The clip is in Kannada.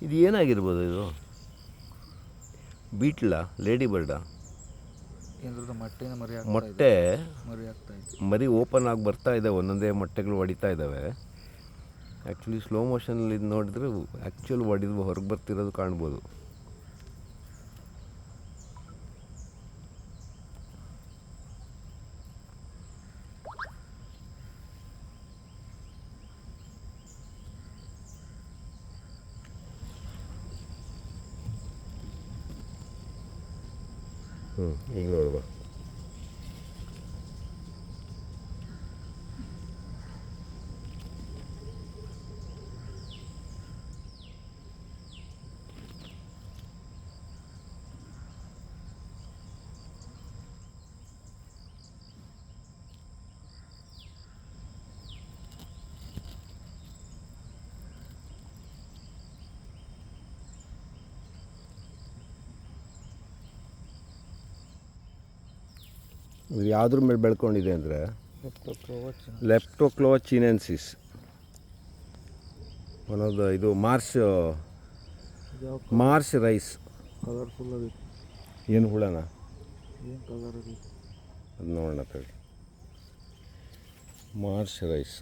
ಇದು ಏನಾಗಿರ್ಬೋದು? ಇದು ಬೀಟ್ಲಾ, ಲೇಡಿ ಬರ್ಡಾ? ಏನಾದ್ರೂ ಮೊಟ್ಟೆ ಮರಿ ಆಗ್ತಾ ಇದೆ. ಮರಿ ಓಪನ್ ಆಗಿ ಬರ್ತಾ ಇದೆ, ಒಂದೊಂದೇ ಮೊಟ್ಟೆಗಳು ಹೊಡಿತಾ ಇದ್ದಾವೆ. ಆ್ಯಕ್ಚುಲಿ ಸ್ಲೋ ಮೋಷನಲ್ಲಿ ಇದು ನೋಡಿದ್ರೆ ಆ್ಯಕ್ಚುಲಿ ಹೊಡೆದು ಹೊರಗೆ ಬರ್ತಿರೋದು ಕಾಣ್ಬೋದು. ಈಗ ನೋಡುವ. ಇದು ಯಾವುದ್ರ ಮೇಲೆ ಬೆಳ್ಕೊಂಡಿದೆ ಅಂದರೆ ಲೆಪ್ಟೋಕ್ಲೋವಾ ಚಿನೆನ್ಸಿಸ್ ಅನ್ನೋದು. ಇದು ಮಾರ್ಸ್ ರೈಸ್. ಕಲರ್ಫುಲ್ ಆಗಿ ಏನು ಹುಳನ ಏನು ಕಲರ್ ಅದು ನೋಡೋಣ ತಡಿ. Mars rice.